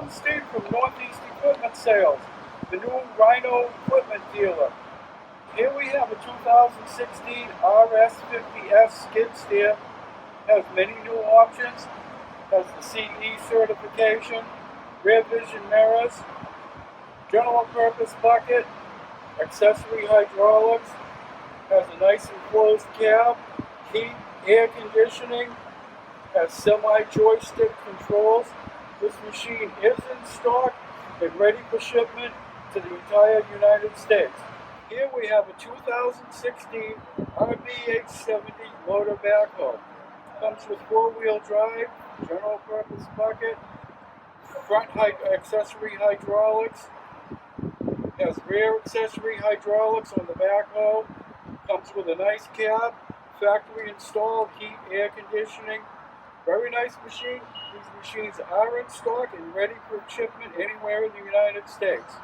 I'm Steve from Northeast Equipment Sales, the new Rhino equipment dealer. Here we have a 2016 RS50-S skid steer. Has many new options. Has the CE certification, rear vision mirrors, general purpose bucket, accessory hydraulics. Has a nice enclosed cab, heat, air conditioning. Has semi-joystick controls. This machine is in stock and ready for shipment to the entire United States. Here we have a 2016 RBH70 loader backhoe. Comes with four-wheel drive, general purpose bucket, front accessory hydraulics, has rear accessory hydraulics on the backhoe, comes with a nice cab, factory installed heat, air conditioning. Very nice machine. These machines are in stock and ready for shipment anywhere in the United States.